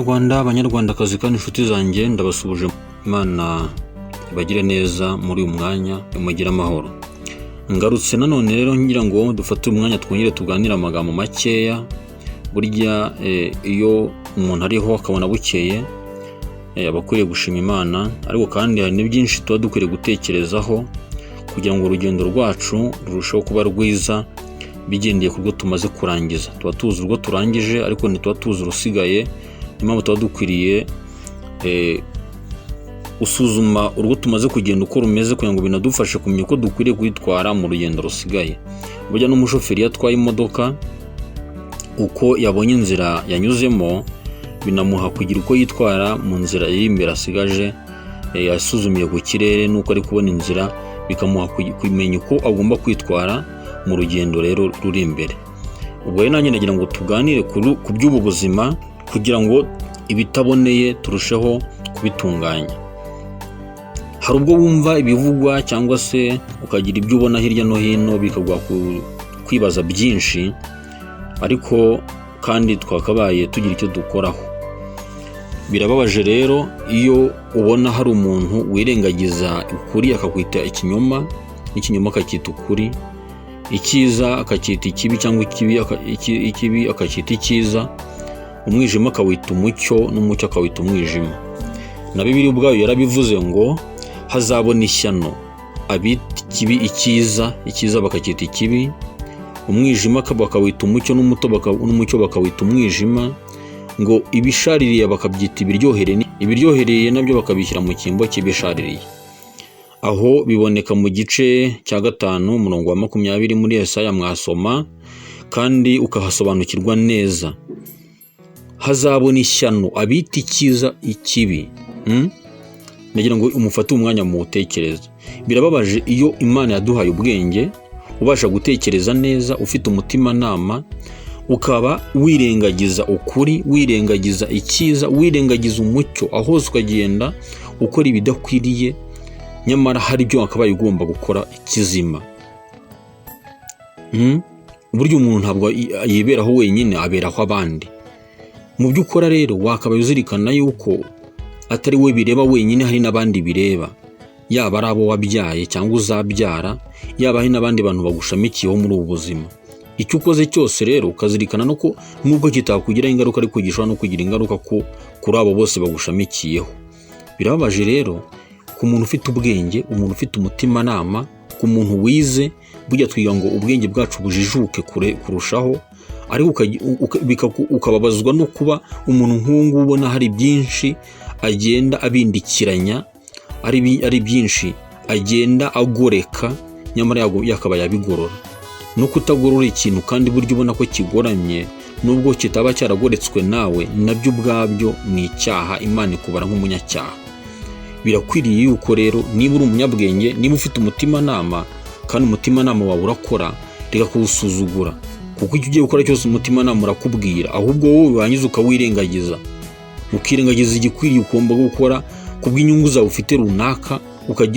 Banyarwanda, Banyarwandakazi kandi inshuti zanjye, ndabasubuje. Imana ibagire neza muri uyu mwanya, imugire amahoro. Ngarutse nanone rero ngira ngo dufate umwanya twongere tuganira amagambo makeya. Burya iyo umuntu ariho akabona bukeye abakwiriye gushima Imana, ariko kandi hari byinshi tuba dukwiriye gutekerezaho kugira ngo urugendo rwacu rurusheho kuba rwiza bigendeye ku rwo tumaze kurangiza. Tuba tuzi urwo turangije ariko ntituba tuzi urusigaye. Impamvu tuba dukwiriye usuzuma urwo tumaze kugenda uko rumeze kugira ngo binadufashe kumenya uko dukwiriye kwitwara mu rugendo rusigaye. Burya n'umushoferi yatwaye imodoka, uko yabonye inzira yanyuzemo binamuha kugira uko yitwara mu nzira iri imbere asigaje. Yasuzumiye ku kirere n'uko ari kubona inzira, bikamuha kumenya uko agomba kwitwara mu rugendo rero ruri imbere. Ubwo rero nanjye nagira ngo tuganire ku by'ubu buzima kugira ngo ibitaboneye turusheho kubitunganya. Hari ubwo wumva ibivugwa cyangwa se ukagira ibyo ubona hirya no hino bikagwa kwibaza byinshi, ariko kandi twakabaye tugira icyo dukoraho. Birababaje rero iyo ubona hari umuntu wirengagiza ukuri akakwita ikinyoma, n'ikinyoma akacyita ukuri, icyiza akacyita ikibi, cyangwa ikibi akacyita icyiza, umwijima akawita umucyo, n'umucyo akawita umwijima. Na Bibiliya ubwayo yarabivuze ngo hazabona ishyano abita ikibi icyiza, icyiza bakacyita ikibi, umwijima bakawita umucyo, n'umucyo bakawita umwijima, ngo ibishaririye bakabyita ibiryohereye, ibiryohereye nabyo bakabishyira mu cyimbo cy'ibishaririye. Aho biboneka mu gice cya 5 umurongo wa 20 muri Yesaya mwasoma kandi ukahasobanukirwa neza. Hazabona ishyano abita icyiza ikibi. Nagira ngo umufate umwanya mu utekereza. Birababaje iyo Imana yaduhaye ubwenge, ubasha gutekereza neza, ufite umutima nama, ukaba wirengagiza ukuri, wirengagiza icyiza, wirengagiza umucyo, aho ukagenda ukora ibidakwiriye, nyamara hari ibyo akabaye ugomba gukora ikizima. Buryo umuntu ntabwo yiberaho wenyine, aberaho abandi. Mu byo ukora rero wakabaye uzirikana yuko atari we bireba wenyine, hari n'abandi bireba, yaba ari abo wabyaye cyangwa uzabyara, yaba hari n'abandi bantu bagushamikiyeho muri ubu buzima. Icyo ukoze cyose rero ukazirikana no ko nubwo kitakugiraho ingaruka, ariko gishobora no kugira ingaruka kuri abo bose bagushamikiyeho. Birababaje rero ku muntu ufite ubwenge, umuntu ufite umutima nama, ku muntu wize. Burya twiga ngo ubwenge bwacu bujijuke kurushaho, ariko ukababazwa no kuba umuntu nk'uwo nguwo ubona hari byinshi agenda abindikiranya, ari byinshi agenda agoreka, nyamara yakaba yabigorora. No kutagorora ikintu kandi buryo ubona ko kigoramye, nubwo kitaba cyaragoretswe nawe, nabyo ubwabyo ni icyaha. Imana ikubara nk'umunyacyaha. Birakwiriye yuko rero niba uri umunyabwenge, niba ufite umutima nama, kandi umutima nama wawe urakora, reka kuwusuzugura, kuko icyo ugiye gukora cyose umutima nama urakubwira, ahubwo wowe wangiza ukawirengagiza, ukirengagiza igikwiriye ugomba gukora kubw'inyungu zawe ufite runaka,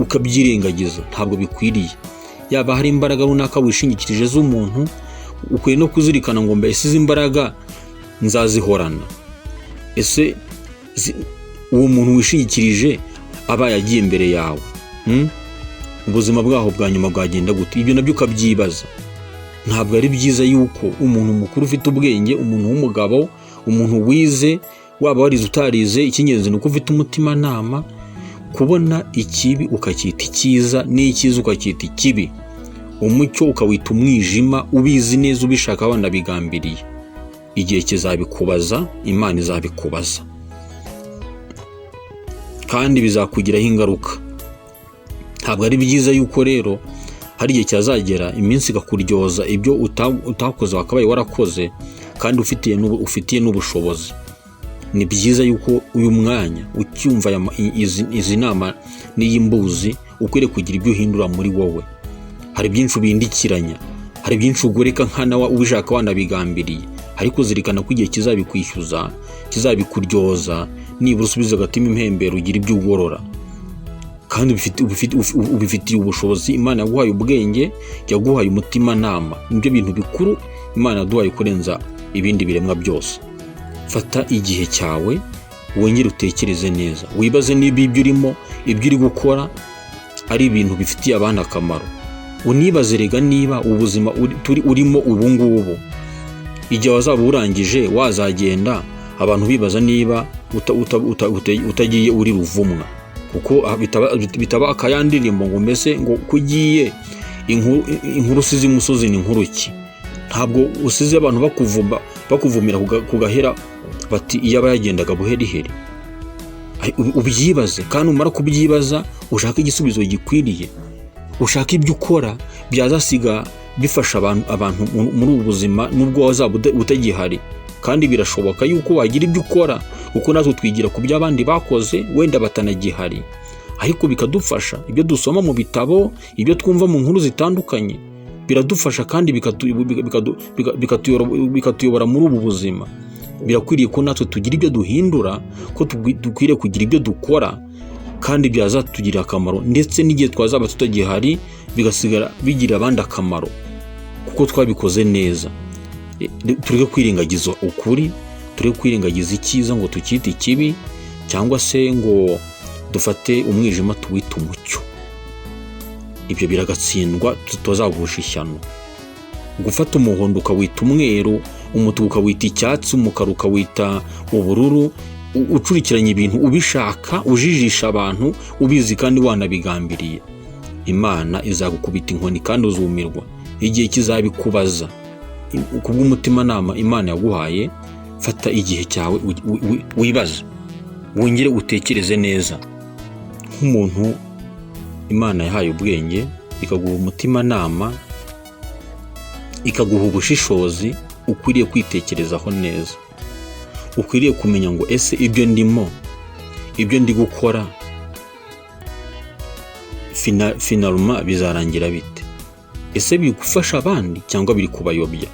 ukabyirengagiza. Ntabwo bikwiriye. Yaba hari imbaraga runaka wishingikirije z'umuntu, ukwiye no kuzirikana ngo mba ese izi imbaraga nzazihorana. Ese uwo muntu wishingikirije aba yagiye imbere yawe, ubuzima bwaho bwa nyuma bwagenda gute? Ibyo nabyo ukabyibaza. Ntabwo ari byiza yuko umuntu mukuru ufite ubwenge, umuntu w'umugabo, umuntu wize, waba warize utarize, icy'ingenzi ni uko ufite umutima nama, kubona ikibi ukacyita icyiza, n'icyiza ukacyita ikibi, umucyo ukawita umwijima, ubizi neza, ubishaka wanabigambiriye. Igihe kizabikubaza, Imana izabikubaza, kandi bizakugiraho ingaruka. Ntabwo ari byiza yuko rero hari igihe cyazagera iminsi igakuryoza ibyo utakoze wakabaye warakoze, kandi ufitiye n'ubushobozi. Ni byiza yuko uyu mwanya ucyumva izi nama n'iy'imbuzi, ukwiriye kugira ibyo uhindura muri wowe. Hari byinshi ubindikiranya, hari byinshi ugoreka nkana ubishaka wanabigambiriye, ariko zirikana ko igihe kizabikwishyuza, kizabikuryoza, nibura usubiza agatima impembero, ugira ibyo ugorora, kandi ubifitiye ubushobozi. Imana yaguhaye ubwenge, yaguhaye umutima nama. Nibyo bintu bikuru Imana yaduhaye kurenza ibindi biremwa byose. Fata igihe cyawe, wongere utekereze neza, wibaze niba ibyo urimo, ibyo uri gukora ari ibintu bifitiye abandi akamaro. Unibaze rega niba ubuzima urimo ubu ngubu, igihe wazaba urangije wazagenda abantu bibaza niba utagiye uri ruvumwa, kuko bitaba akayandirimbo ngo mbese ngo kugiye inkuru usize imusozi ni nkuru ki. Ntabwo usize abantu bakuvumira kugahera bati iyo aba yagendaga buheriheri. Ubyibaze, kandi umara kubyibaza ushaka igisubizo gikwiriye, ushaka ibyo ukora byazasiga bifasha abantu muri ubu buzima nubwo wazaba utagihari. Kandi birashoboka yuko wagira ibyo ukora, kuko natwe twigira ku byo abandi bakoze wenda batanagihari, ariko bikadufasha. Ibyo dusoma mu bitabo, ibyo twumva mu nkuru zitandukanye biradufasha kandi bikatuyobora muri ubu buzima. Birakwiriye ko natwe tugira ibyo duhindura, ko dukwiriye kugira ibyo dukora kandi byazatugirira akamaro, ndetse n'igihe twazaba tutagihari bigasigara bigira abandi akamaro kuko twabikoze neza. Tureke kwirengagiza ukuri, tureke kwirengagiza icyiza ngo tukite ikibi, cyangwa se ngo dufate umwijima tuwite umucyo. Ibyo biragatsindwa, tutazagusha ishyano. Gufata umuhondo ukawita umweru, umutuku ukawita icyatsi, umukara ukawita ubururu, ucurikiranya ibintu ubishaka, ujijisha abantu ubizi kandi wanabigambiriye, Imana izagukubita inkoni kandi uzumirwa igihe kizabikubaza. Kubw'umutimanama Imana yaguhaye, fata igihe cyawe wibaze, wongere utekereze neza. Nk'umuntu Imana yahaye ubwenge, ikaguha umutimanama, ikaguha ubushishozi, ukwiriye kwitekerezaho neza. Ukwiriye kumenya ngo ese ibyo ndimo, ibyo ndi gukora finalma bizarangira bite? Ese biri gufasha abandi cyangwa biri kubayobya?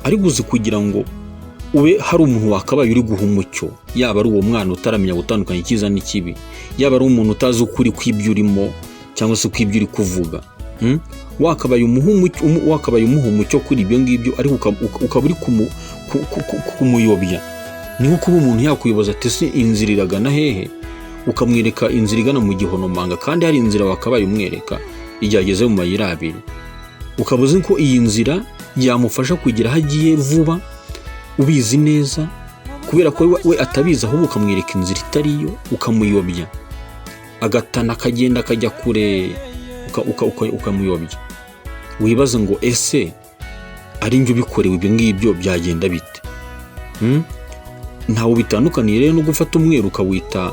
Ariko uzi kugira ngo ube hari umuntu wakabaye uri guha umucyo, yaba ari uwo mwana utaramenya gutandukanya icyiza n'ikibi, yaba ari umuntu utazi ukuri kw'ibyo urimo cyangwa se kw'ibyo uri kuvuga, wakabaye umuha umucyo kuri ibyo ngibyo, ariko ukaba uri kumuyobya. Ni nko kuba umuntu yakuyoboza ati se inzira iragana hehe, ukamwereka inzira igana mu gihonomanga, kandi hari inzira wakabaye umwereka igihe ageze mu mayira abiri. Ukaba uzi ko iyi nzira yamufasha kugira aho agiye vuba, ubizi neza, kubera ko we atabizi, ahubwo ukamwereka inzira itariyo, ukamuyobya, agatana akagenda akajya kure, ukamuyobya. Wibaza ngo ese ari njye ubikorewe ibyo ngibyo byagenda bite? Ntawe bitandukaniye rero no gufata umweru ukawita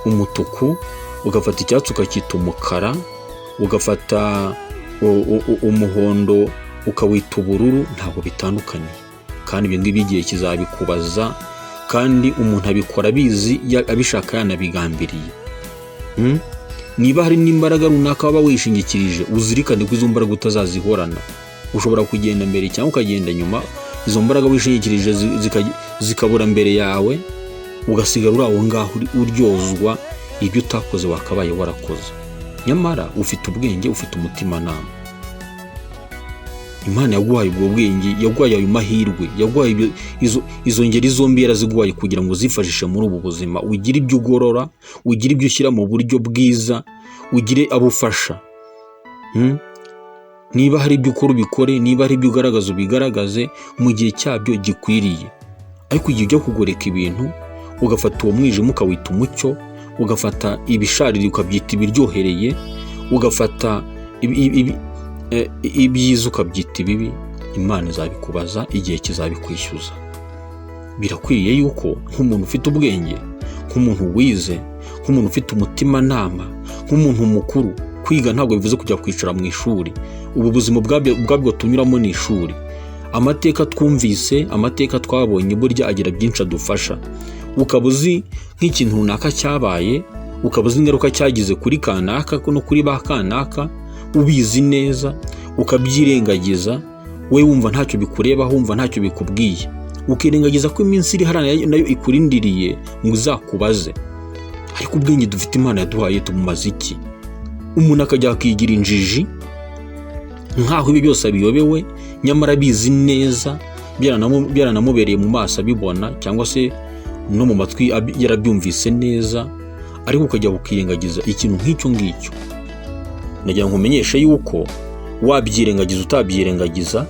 umutuku, ugafata icyatsi ukacyita umukara, ugafata umuhondo ukawita ubururu. Ntabwo bitandukaniye, kandi ibyo ngibyo igihe kizabikubaza, kandi umuntu abikora abizi, abishaka yanabigambiriye. Niba hari n'imbaraga runaka waba wishingikirije, uzirikane ko izo mbaraga utazazihorana. Ushobora kugenda mbere cyangwa ukagenda nyuma, izo mbaraga wishingikirije zikabura mbere yawe, ugasigara uri aho ngaho uryozwa ibyo utakoze wakabaye warakoze. Nyamara ufite ubwenge, ufite umutimanama. Imana yaguhaye ubwo bwenge, yaguhaye ayo mahirwe, yaguhaye izo ngeri zombi yaraziguhaye kugira ngo zifashishe muri ubu buzima. Ugire ibyo ugorora, ugire ibyo ushyira mu buryo bwiza, ugire abufasha. Niba hari ibyo ukora ubikore, niba hari ibyo ugaragaza ubigaragaze mu gihe cyabyo gikwiriye. Ariko igihe ujya kugoreka ibintu, ugafata uwo mwijima ukawita umucyo, ugafata ibishariri ukabyita ibiryohereye, ugafata ibyiza ukabyita ibibi, Imana izabikubaza igihe kizabikwishyuza. Birakwiriye yuko nk'umuntu ufite ubwenge, nk'umuntu wize, nk'umuntu ufite umutimanama, nk'umuntu mukuru, kwiga ntabwo bivuze kujya kwicara mu ishuri. Ubu buzima bwabwo tunyuramo ni ishuri. Amateka twumvise, amateka twabonye, burya agira byinshi adufasha. Ukaba uzi nk'ikintu runaka cyabaye, ukaba uzi ingaruka cyagize kuri kanaka no kuri ba kanaka, ubizi neza, ukabyirengagiza, we wumva ntacyo bikureba, wumva ntacyo bikubwiye, ukirengagiza ko iminsi iri harana nayo ikurindiriye ngo uzakubaze. Ariko ubwenge dufite Imana yaduhaye tumumaze iki? Umuntu akajya akigira injiji nkaho ibi byose abiyobewe, nyamara bizi neza, byaranamubereye mu maso abibona, cyangwa se no mu matwi yarabyumvise neza, ariko ukajya ukirengagiza ikintu nk'icyo ngicyo. Nagira ngo nkumenyeshe yuko wabyirengagiza utabyirengagiza,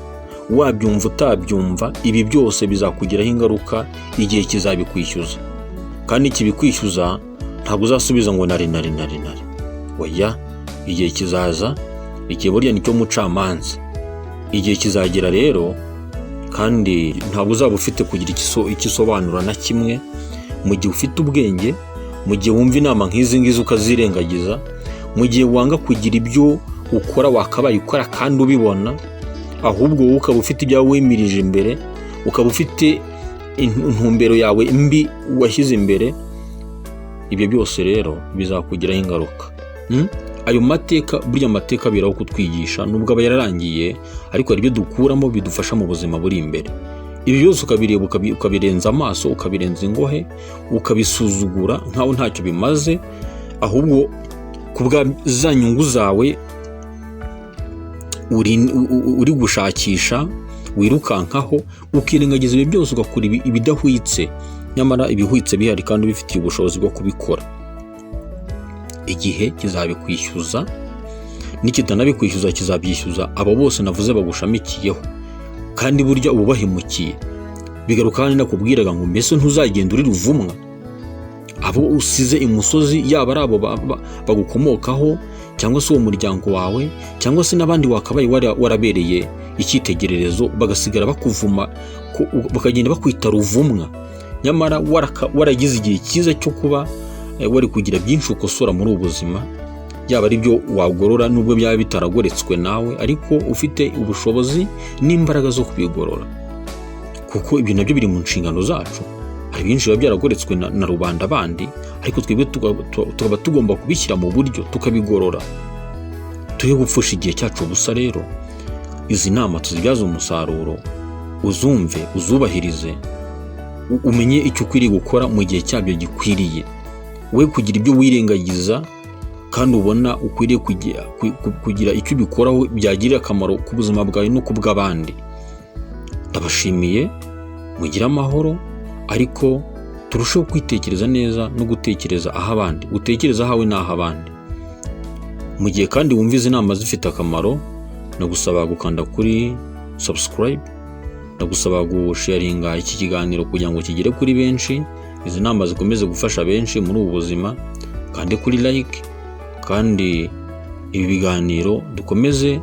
wabyumva utabyumva, ibi byose bizakugiraho ingaruka igihe kizabikwishyuza. Kandi ikibikwishyuza ntabwo uzasubiza ngo nari. Oya, igihe kizaza, igihe burya nicyo mucamanza. Igihe kizagera rero, kandi ntabwo uzaba ufite kugira ikisobanura na kimwe. Mu gihe ufite ubwenge, mu gihe wumva inama nk'izi ngizi ukazirengagiza, mu gihe wanga kugira ibyo ukora wakabaye ukora kandi ubibona, ahubwo wowe ukaba ufite ibyawe wimirije imbere, ukaba ufite intumbero yawe mbi washyize imbere, ibyo byose rero bizakugiraho ingaruka. Ayo mateka, burya amateka biraho kutwigisha, nubwo aba yararangiye, ariko hari ibyo dukuramo bidufasha mu buzima buri imbere. Ibi byose ukabireba ukabirenza amaso, ukabirenza ingohe, ukabisuzugura nkaho ntacyo bimaze, ahubwo kubwa za nyungu zawe uri gushakisha, wirukankaho, ukirengagiza ibyo byose, ugakora ibidahwitse, nyamara ibihwitse bihari kandi bifitiye ubushobozi bwo kubikora. Igihe kizabikwishyuza, nikitanabikwishyuza kizabyishyuza abo bose navuze bagushamikiyeho, kandi burya ubahemukiye. Bigaruka kandi nakubwiraga ngo mbese ntuzagenda uri ruvumwa. Abo usize imusozi, yaba ari abo bagukomokaho, cyangwa se uwo muryango wawe, cyangwa se n'abandi wakabaye warabereye icyitegererezo, bagasigara bakuvuma, bakagenda bakwita ruvumwa, nyamara waragize igihe cyiza cyo kuba wari kugira byinshi ukosora muri ubu buzima, yaba ari byo wagorora nubwo byaba bitaragoretswe nawe, ariko ufite ubushobozi n'imbaraga zo kubigorora, kuko ibyo nabyo biri mu nshingano zacu. Hari byinshi biba byaragoretswe na rubanda bandi, ariko twebwe tukaba tugomba kubishyira mu buryo, tukabigorora. Turi gupfusha igihe cyacu ubusa rero. Izi nama tuzibyaze umusaruro, uzumve, uzubahirize, umenye icyo ukwiriye gukora mu gihe cyabyo gikwiriye. We kugira ibyo wirengagiza kandi ubona ukwiriye kugira icyo ubikoraho byagirira akamaro ku buzima bwawe no ku bw'abandi. Ndabashimiye, mugire amahoro, ariko turusheho kwitekereza neza no gutekereza aho abandi, utekereza ahawe n'aho abandi. Mu gihe kandi wumva izi nama zifite akamaro, ndagusaba gukanda kuri subscribe, ndagusaba gusharinga iki kiganiro kugira ngo kigere kuri benshi, izi nama zikomeze gufasha benshi muri ubu buzima, kandi kuri like, kandi ibi biganiro dukomeze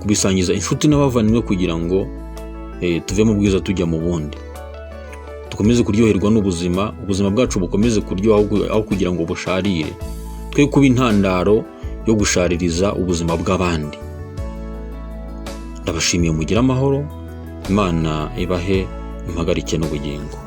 kubisangiza inshuti n'abavandimwe kugira ngo tuve mu bwiza tujya mu bundi. Dukomeze kuryoherwa n'ubuzima, ubuzima bwacu bukomeze kuryoha aho kugira ngo busharire, twe kuba intandaro yo gushaririza ubuzima bw'abandi. Ndabashimiye, mugire amahoro, Imana ibahe impagarike n'ubugingo.